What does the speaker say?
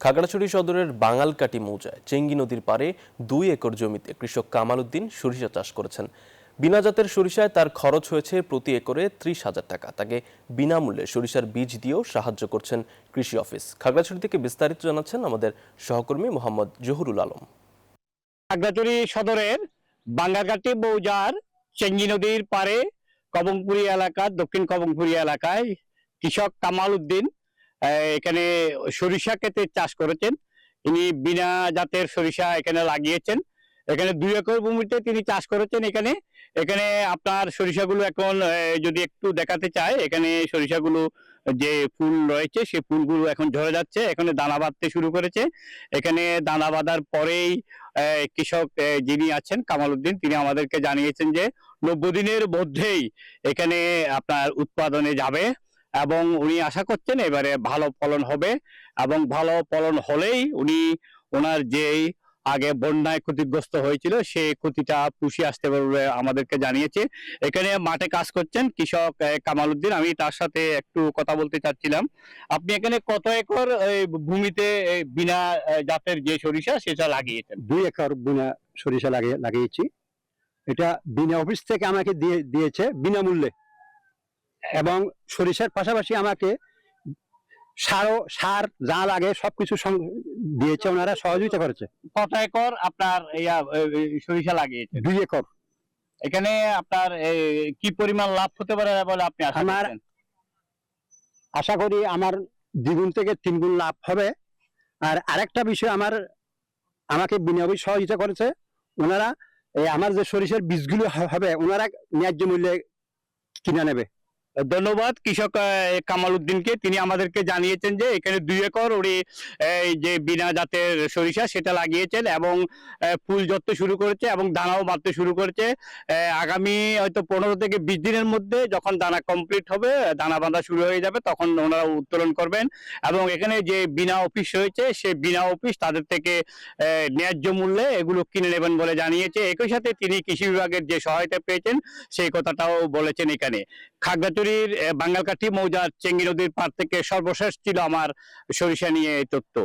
খাগড়াছড়ি সদরের বাঙালকাটি মৌজায় চেঙ্গি নদীর পাড়ে 2 একর জমিতে কৃষক কামাল উদ্দিন সরিষা চাষ করেছেন। বিনা জাতের সরিষায় তার খরচ হয়েছে প্রতি একরে 30,000 টাকা। তাকে বিনামূল্যে সরিষার বীজ দিয়েও সাহায্য করছেন কৃষি অফিস। খাগড়াছড়ি থেকে বিস্তারিত জানাচ্ছেন আমাদের সহকর্মী মোহাম্মদ জহুরুল আলম। খাগড়াছড়ি সদরের বাঙ্গারঘাটি মৌজার চেঙ্গি নদীর পাড়ে কবংপুরি এলাকা, দক্ষিণ কবংপুরি এলাকায় কৃষক কামাল উদ্দিন এখানে সরিষা ক্ষেতে চাষ করেছেন। তিনি বিনা জাতের সরিষা এখানে লাগিয়েছেন। এখানে 2 একর ভূমিতে তিনি চাষ করেছেন। এখানে এখানে আপনার সরিষাগুলো এখন যদি একটু দেখাতে চাই, এখানে সরিষাগুলো যে ফুল রয়েছে সেই ফুলগুলো এখন ঝরে যাচ্ছে, এখানে দানা বাঁধতে শুরু করেছে। এখানে দানা বাঁধার পরেই কৃষক যিনি আছেন কামাল উদ্দিন, তিনি আমাদেরকে জানিয়েছেন যে 90 দিনের মধ্যেই এখানে আপনার উৎপাদনে যাবে এবং উনি আশা করছেন এবারে ভালো ফলন হবে এবং ভালো ফলন হলেই উনি ওনার যেই আগে বন্যায় ক্ষতিগ্রস্ত হয়েছিল সেই ক্ষতিটা পুষিয়ে আসতে পারবে আমাদেরকে জানিয়েছে। এখানে মাঠে কাজ করছেন কৃষক কামাল উদ্দিন। আমি তার সাথে একটু কথা বলতে চাচ্ছিলাম। আপনি এখানে কত একর ভূমিতে বিনা জাতের যে সরিষা সেটা লাগিয়েছেন? 2 একর বিনা সরিষা লাগিয়েছি। এটা বিনা অফিস থেকে আমাকে দিয়েছে বিনামূল্যে, এবং সরিষার পাশাপাশি আমাকে সার যা লাগে সবকিছু দিয়েছে, ওনারা সহযোগিতা করেছে। কত একর আপনার সরিষা লাগিয়েছেন? 2 একর। এখানে আপনার কি পরিমাণ লাভ হতে পারে বলে আপনি আশা করছেন? আশা করি আমার 2 গুণ থেকে 3 গুণ লাভ হবে। আর আরেকটা বিষয়, আমাকে বিনামূল্যে সহযোগিতা করেছে ওনারা। আমার যে সরিষার বীজগুলো হবে ওনারা ন্যায্য মূল্যে কিনে নেবে। ধন্যবাদ কৃষক কামাল উদ্দিনকে। তিনি আমাদেরকে জানিয়েছেন যে এখানে 2 একর উনি যে বিনা জাতের সরিষা সেটা লাগিয়েছেন এবং ফুল ধরতে শুরু করেছে এবং দানাও বাঁধতে শুরু করেছে। আগামী হয়তো 15 থেকে 20 দিনের মধ্যে যখন দানা কমপ্লিট হবে, দানা বাঁধা শুরু হয়ে যাবে, তখন ওনারা উত্তোলন করবেন এবং এখানে যে বিনা অফিস রয়েছে সেই বিনা অফিস তাদের থেকে ন্যায্য মূল্যে এগুলো কিনে নেবেন বলে জানিয়েছে। একই সাথে তিনি কৃষি বিভাগের যে সহায়তা পেয়েছেন সেই কথাটাও বলেছেন। এখানে খাগড়াছড়ির বাঙ্গালকাঠি মৌজার চেঙ্গি নদীর পাড় থেকে সর্বশেষ ছিল আমার সরিষা নিয়ে এই তথ্য।